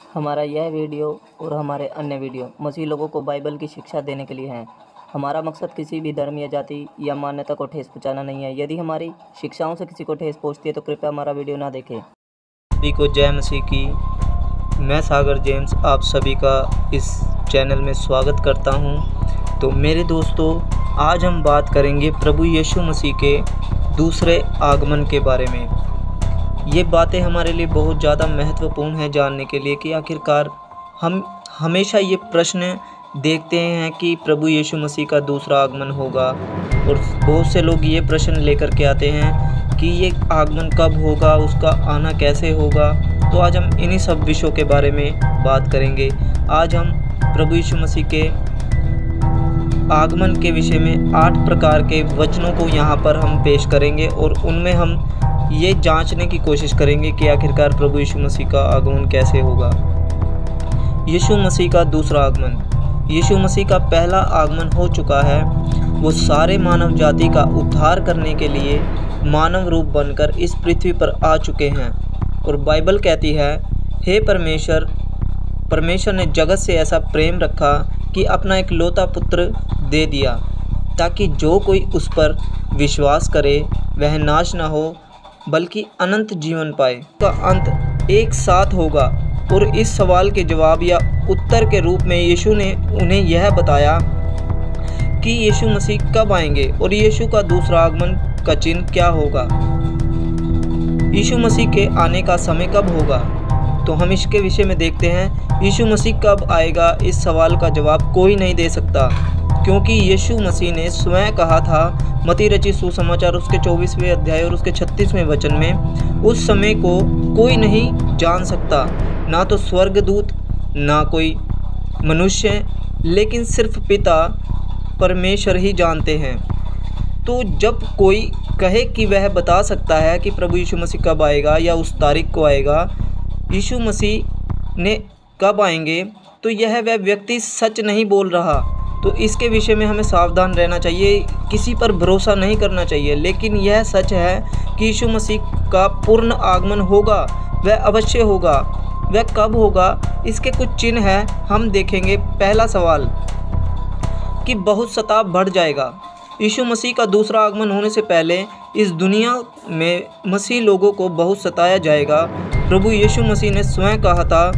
हमारा यह वीडियो और हमारे अन्य वीडियो मसीह लोगों को बाइबल की शिक्षा देने के लिए हैं। हमारा मकसद किसी भी धर्म या जाति या मान्यता को ठेस पहुंचाना नहीं है। यदि हमारी शिक्षाओं से किसी को ठेस पहुंचती है तो कृपया हमारा वीडियो ना देखें। सभी को जय मसीह की। मैं सागर जेम्स आप सभी का इस चैनल में स्वागत करता हूं। तो मेरे दोस्तों, आज हम बात करेंगे प्रभु यीशु मसीह के दूसरे आगमन के बारे में। ये बातें हमारे लिए बहुत ज़्यादा महत्वपूर्ण है जानने के लिए कि आखिरकार हम हमेशा ये प्रश्न देखते हैं कि प्रभु यीशु मसीह का दूसरा आगमन होगा, और बहुत से लोग ये प्रश्न लेकर के आते हैं कि ये आगमन कब होगा, उसका आना कैसे होगा। तो आज हम इन्हीं सब विषयों के बारे में बात करेंगे। आज हम प्रभु यीशु मसीह के आगमन के विषय में 8 प्रकार के वचनों को यहाँ पर हम पेश करेंगे और उनमें हम ये जांचने की कोशिश करेंगे कि आखिरकार प्रभु यीशु मसीह का आगमन कैसे होगा। यीशु मसीह का दूसरा आगमन। यीशु मसीह का पहला आगमन हो चुका है। वो सारे मानव जाति का उद्धार करने के लिए मानव रूप बनकर इस पृथ्वी पर आ चुके हैं। और बाइबल कहती है, हे परमेश्वर ने जगत से ऐसा प्रेम रखा कि अपना एक लौता पुत्र दे दिया, ताकि जो कोई उस पर विश्वास करे वह नाश ना हो बल्कि अनंत जीवन पाए। का अंत एक साथ होगा। और इस सवाल के जवाब या उत्तर के रूप में यीशु ने उन्हें यह बताया कि यीशु मसीह कब आएंगे और यीशु का दूसरा आगमन का चिन्ह क्या होगा। यीशु मसीह के आने का समय कब होगा, तो हम इसके विषय में देखते हैं। यीशु मसीह कब आएगा, इस सवाल का जवाब कोई नहीं दे सकता, क्योंकि यीशु मसीह ने स्वयं कहा था मत्ती रचित सुसमाचार उसके 24वें अध्याय और उसके 36वें वचन में, उस समय को कोई नहीं जान सकता, ना तो स्वर्गदूत ना कोई मनुष्य, लेकिन सिर्फ पिता परमेश्वर ही जानते हैं। तो जब कोई कहे कि वह बता सकता है कि प्रभु यीशु मसीह कब आएगा या उस तारीख को आएगा, यीशु मसीह ने कब आएंगे, तो यह वह व्यक्ति सच नहीं बोल रहा। तो इसके विषय में हमें सावधान रहना चाहिए, किसी पर भरोसा नहीं करना चाहिए। लेकिन यह सच है कि यीशु मसीह का पूर्ण आगमन होगा, वह अवश्य होगा। वह कब होगा, इसके कुछ चिन्ह हैं, हम देखेंगे। पहला सवाल कि बहुत सताव बढ़ जाएगा। यीशु मसीह का दूसरा आगमन होने से पहले इस दुनिया में मसीह लोगों को बहुत सताया जाएगा। प्रभु यीशु मसीह ने स्वयं कहा था,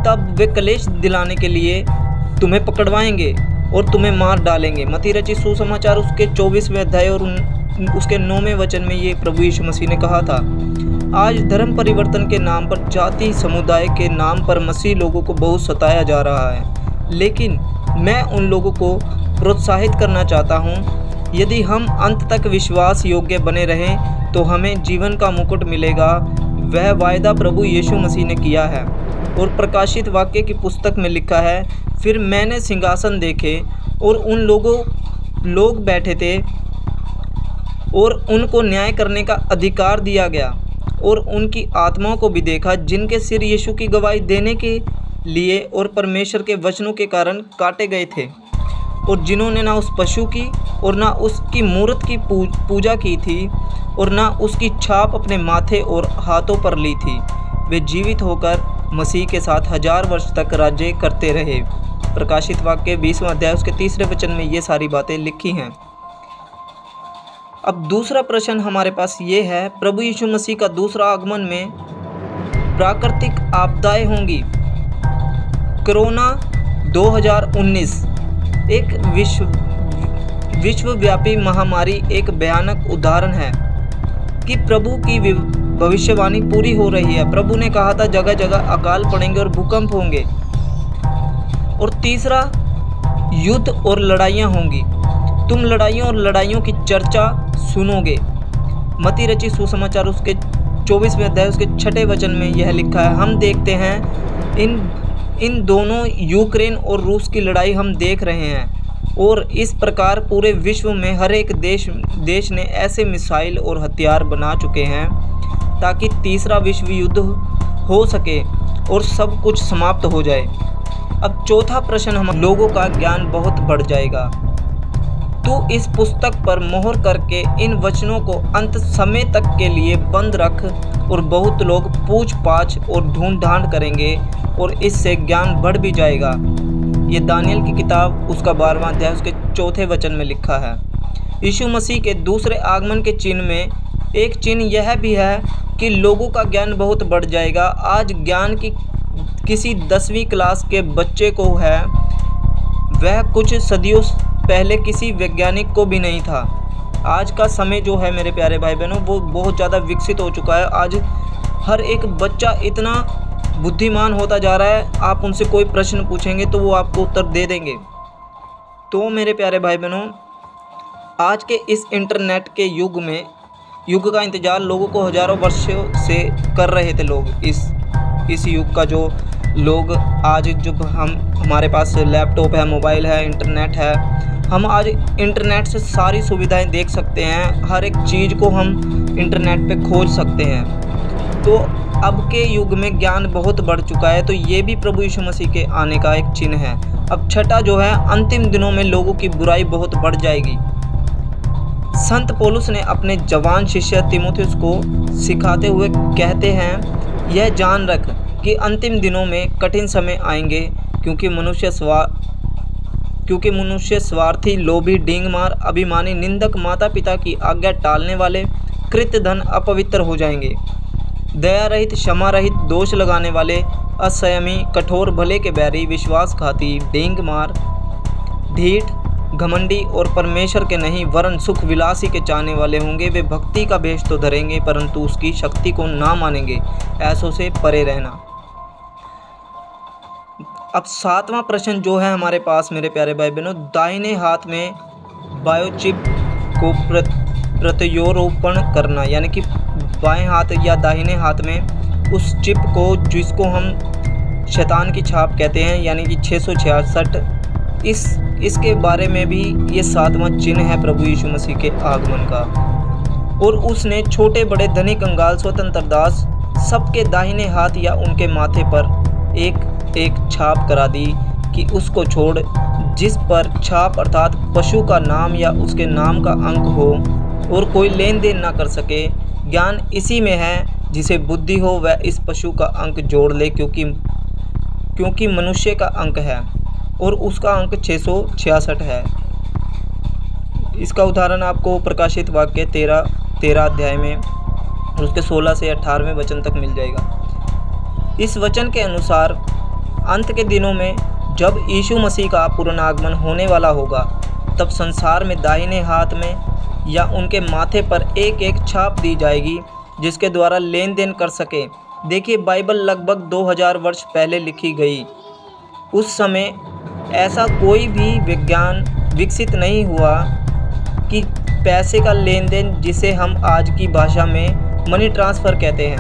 तब वे कलेश दिलाने के लिए तुम्हें पकड़वाएंगे और तुम्हें मार डालेंगे। मत्ती रचित सुसमाचार उसके 24वें अध्याय और उसके 9वें वचन में ये प्रभु यीशु मसीह ने कहा था। आज धर्म परिवर्तन के नाम पर, जाति समुदाय के नाम पर मसीह लोगों को बहुत सताया जा रहा है। लेकिन मैं उन लोगों को प्रोत्साहित करना चाहता हूँ, यदि हम अंत तक विश्वास योग्य बने रहें तो हमें जीवन का मुकुट मिलेगा। वह वायदा प्रभु यीशु मसीह ने किया है। और प्रकाशित वाक्य की पुस्तक में लिखा है, फिर मैंने सिंहासन देखे और उन लोग बैठे थे और उनको न्याय करने का अधिकार दिया गया, और उनकी आत्माओं को भी देखा जिनके सिर यीशु की गवाही देने के लिए और परमेश्वर के वचनों के कारण काटे गए थे, और जिन्होंने ना उस पशु की और ना उसकी मूर्त की पूजा की थी और ना उसकी छाप अपने माथे और हाथों पर ली थी। वे जीवित होकर मसीह के साथ 1000 वर्ष तक राज्य करते रहे। प्रकाशित वाक्य 20वां अध्याय उसके 3रे वचन में ये सारी बातें लिखी हैं। अब दूसरा प्रश्न हमारे पास ये है, प्रभु यीशु मसीह का दूसरा आगमन में प्राकृतिक आपदाएं होंगी। कोरोना 2019 एक विश्वव्यापी महामारी एक भयानक उदाहरण है कि प्रभु की भविष्यवाणी पूरी हो रही है। प्रभु ने कहा था जगह जगह अकाल पड़ेंगे और भूकंप होंगे। और तीसरा, युद्ध और लड़ाइयाँ होंगी। तुम लड़ाइयों और लड़ाइयों की चर्चा सुनोगे। मत्ती रचित सुसमाचार उसके 24वें अध्याय उसके 6ठे वचन में यह लिखा है। हम देखते हैं इन दोनों यूक्रेन और रूस की लड़ाई हम देख रहे हैं, और इस प्रकार पूरे विश्व में हर एक देश ने ऐसे मिसाइल और हथियार बना चुके हैं ताकि तीसरा विश्व युद्ध हो सके और सब कुछ समाप्त हो जाए। अब चौथा प्रश्न, हम लोगों का ज्ञान बहुत बढ़ जाएगा। तू इस पुस्तक पर मोहर करके इन वचनों को अंत समय तक के लिए बंद रख, और बहुत लोग पूछ पाछ और ढूंढ ढांड करेंगे और इससे ज्ञान बढ़ भी जाएगा। ये दानियल की किताब उसका 12वां अध्याय उसके 4 वचन में लिखा है। यीशु मसीह के दूसरे आगमन के चिन्ह में एक चिन्ह यह भी है कि लोगों का ज्ञान बहुत बढ़ जाएगा। आज ज्ञान की किसी 10वीं क्लास के बच्चे को है, वह कुछ सदियों पहले किसी वैज्ञानिक को भी नहीं था। आज का समय जो है मेरे प्यारे भाई बहनों, वो बहुत ज़्यादा विकसित हो चुका है। आज हर एक बच्चा इतना बुद्धिमान होता जा रहा है, आप उनसे कोई प्रश्न पूछेंगे तो वो आपको उत्तर दे देंगे। तो मेरे प्यारे भाई बहनों, आज के इस इंटरनेट के युग का इंतज़ार लोगों को हज़ारों वर्षों से कर रहे थे लोग। इस युग का जो लोग आज जब हमारे पास लैपटॉप है, मोबाइल है, इंटरनेट है, हम आज इंटरनेट से सारी सुविधाएं देख सकते हैं। हर एक चीज़ को हम इंटरनेट पे खोज सकते हैं। तो अब के युग में ज्ञान बहुत बढ़ चुका है। तो ये भी प्रभु यीशु मसीह के आने का एक चिन्ह है। अब छठा जो है, अंतिम दिनों में लोगों की बुराई बहुत बढ़ जाएगी। संत पौलुस ने अपने जवान शिष्य तीमुथियुस को सिखाते हुए कहते हैं, यह जान रख कि अंतिम दिनों में कठिन समय आएंगे, क्योंकि मनुष्य स्वार्थी, लोभी, डींगमार, अभिमानी, निंदक, माता पिता की आज्ञा टालने वाले, कृतधन, अपवित्र हो जाएंगे, दया रहित, क्षमा रहित, दोष लगाने वाले, असंयमी, कठोर, भले के बैरी, विश्वासघाती, डींगमार, ढीठ, घमंडी और परमेश्वर के नहीं वरन सुख विलासी के चाहने वाले होंगे। वे भक्ति का भेष तो धरेंगे परंतु उसकी शक्ति को ना मानेंगे। ऐसों से परे रहना। अब 7वां प्रश्न जो है हमारे पास मेरे प्यारे भाई बहनों, दाहिने हाथ में बायोचिप को प्रत्यारोपण करना, यानी कि बाएं हाथ या दाहिने हाथ में उस चिप को जिसको हम शैतान की छाप कहते हैं, यानी कि 666, इसके बारे में भी ये 7वां चिन्ह है प्रभु यीशु मसीह के आगमन का। और उसने छोटे बड़े, धनी कंगाल, स्वतंत्र दास सबके दाहिने हाथ या उनके माथे पर एक एक छाप करा दी कि उसको छोड़, जिस पर छाप अर्थात पशु का नाम या उसके नाम का अंक हो और कोई लेन देन ना कर सके। ज्ञान इसी में है, जिसे बुद्धि हो वह इस पशु का अंक जोड़ ले, क्योंकि मनुष्य का अंक है और उसका अंक 666 है। इसका उदाहरण आपको प्रकाशित वाक्य 13 अध्याय में और उसके 16 से 18वें वचन तक मिल जाएगा। इस वचन के अनुसार अंत के दिनों में जब यीशु मसीह का पुनरागमन होने वाला होगा, तब संसार में दाहिने हाथ में या उनके माथे पर एक एक छाप दी जाएगी, जिसके द्वारा लेन देन कर सके। देखिए, बाइबल लगभग 2000 वर्ष पहले लिखी गई। उस समय ऐसा कोई भी विज्ञान विकसित नहीं हुआ कि पैसे का लेन देन, जिसे हम आज की भाषा में मनी ट्रांसफ़र कहते हैं,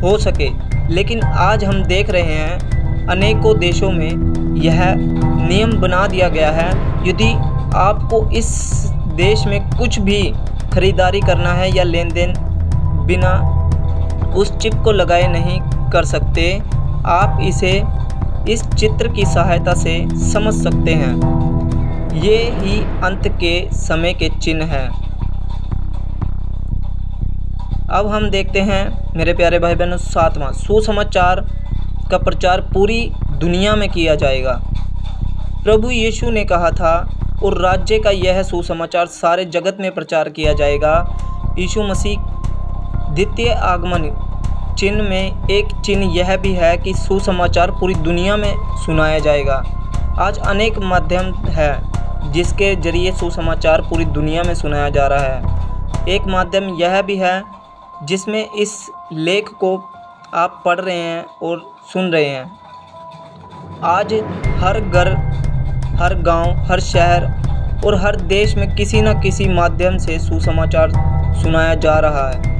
हो सके। लेकिन आज हम देख रहे हैं अनेकों देशों में यह नियम बना दिया गया है, यदि आपको इस देश में कुछ भी खरीदारी करना है या लेन देन बिना उस चिप को लगाए नहीं कर सकते। आप इसे इस चित्र की सहायता से समझ सकते हैं। ये ही अंत के समय के चिन्ह हैं। अब हम देखते हैं मेरे प्यारे भाई बहनों, 7वां, सुसमाचार का प्रचार पूरी दुनिया में किया जाएगा। प्रभु यीशु ने कहा था, और राज्य का यह सुसमाचार सारे जगत में प्रचार किया जाएगा। यीशु मसीह द्वितीय आगमन चिन्ह में एक चिन्ह यह भी है कि सुसमाचार पूरी दुनिया में सुनाया जाएगा। आज अनेक माध्यम है जिसके जरिए सुसमाचार पूरी दुनिया में सुनाया जा रहा है। एक माध्यम यह भी है जिसमें इस लेख को आप पढ़ रहे हैं और सुन रहे हैं। आज हर घर, हर गांव, हर शहर और हर देश में किसी न किसी माध्यम से सुसमाचार सुनाया जा रहा है।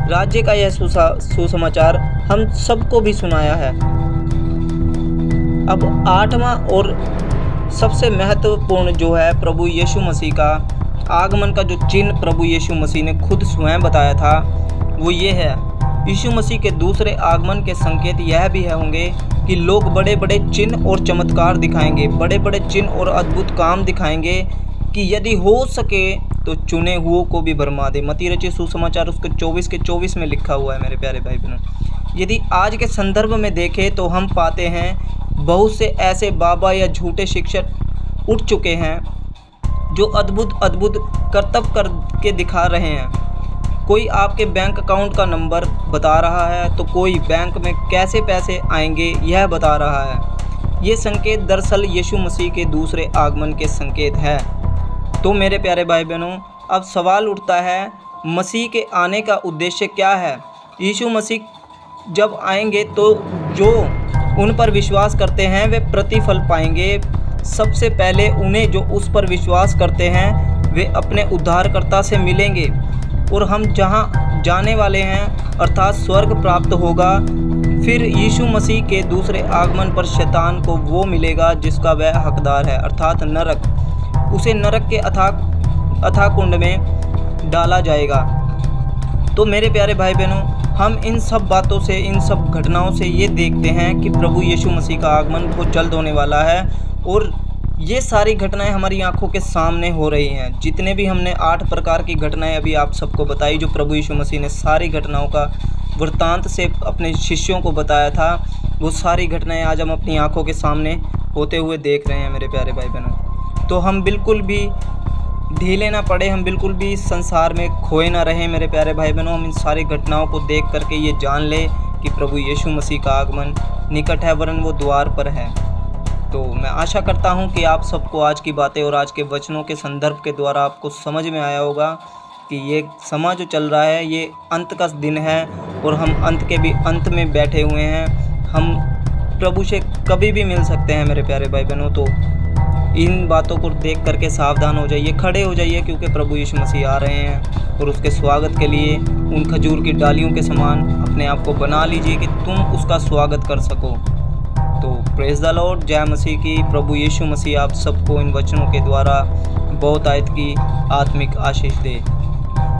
राज्य का यह सुसमाचार हम सबको भी सुनाया है। अब 8वां और सबसे महत्वपूर्ण जो है प्रभु यीशु मसीह का आगमन का जो चिन्ह प्रभु यीशु मसीह ने खुद स्वयं बताया था, वो ये है। यीशु मसीह के दूसरे आगमन के संकेत यह भी होंगे कि लोग बड़े बड़े चिन्ह और चमत्कार दिखाएंगे, बड़े बड़े चिन्ह और अद्भुत काम दिखाएंगे, कि यदि हो सके तो चुने हुओं को भी भरमा दे। मत्ती रचित सुसमाचार उसके 24 के 24 में लिखा हुआ है मेरे प्यारे भाई बहनों। यदि आज के संदर्भ में देखें तो हम पाते हैं बहुत से ऐसे बाबा या झूठे शिक्षक उठ चुके हैं जो अद्भुत अद्भुत करतब करके दिखा रहे हैं। कोई आपके बैंक अकाउंट का नंबर बता रहा है तो कोई बैंक में कैसे पैसे आएंगे यह बता रहा है। ये संकेत दरअसल यीशु मसीह के दूसरे आगमन के संकेत है। तो मेरे प्यारे भाई बहनों, अब सवाल उठता है मसीह के आने का उद्देश्य क्या है। यीशु मसीह जब आएंगे तो जो उन पर विश्वास करते हैं वे प्रतिफल पाएंगे। सबसे पहले उन्हें जो उस पर विश्वास करते हैं वे अपने उद्धारकर्ता से मिलेंगे और हम जहां जाने वाले हैं अर्थात स्वर्ग प्राप्त होगा। फिर यीशु मसीह के दूसरे आगमन पर शैतान को वो मिलेगा जिसका वह हकदार है अर्थात नरक। उसे नरक के अथाह कुंड में डाला जाएगा। तो मेरे प्यारे भाई बहनों, हम इन सब बातों से, इन सब घटनाओं से ये देखते हैं कि प्रभु यीशु मसीह का आगमन बहुत जल्द होने वाला है और ये सारी घटनाएं हमारी आंखों के सामने हो रही हैं। जितने भी हमने 8 प्रकार की घटनाएं अभी आप सबको बताई, जो प्रभु यीशु मसीह ने सारी घटनाओं का वृत्तांत से अपने शिष्यों को बताया था, वो सारी घटनाएं आज हम अपनी आंखों के सामने होते हुए देख रहे हैं मेरे प्यारे भाई बहनों। तो हम बिल्कुल भी ढीले ना पड़े, हम बिल्कुल भी इस संसार में खोए ना रहें मेरे प्यारे भाई बहनों। हम इन सारी घटनाओं को देख करके ये जान ले कि प्रभु यीशु मसीह का आगमन निकट है, वरन वो द्वार पर है। तो मैं आशा करता हूँ कि आप सबको आज की बातें और आज के वचनों के संदर्भ के द्वारा आपको समझ में आया होगा कि ये समय जो चल रहा है ये अंत का दिन है और हम अंत के भी अंत में बैठे हुए हैं। हम प्रभु से कभी भी मिल सकते हैं मेरे प्यारे भाई बहनों। तो इन बातों को देख करके सावधान हो जाइए, खड़े हो जाइए, क्योंकि प्रभु यीशु मसीह आ रहे हैं और उसके स्वागत के लिए उन खजूर की डालियों के समान अपने आप को बना लीजिए कि तुम उसका स्वागत कर सको। तो प्रेज़ द लॉर्ड, जय मसीह की। प्रभु यीशु मसीह आप सबको इन वचनों के द्वारा बहुत आयत की आत्मिक आशीष दे।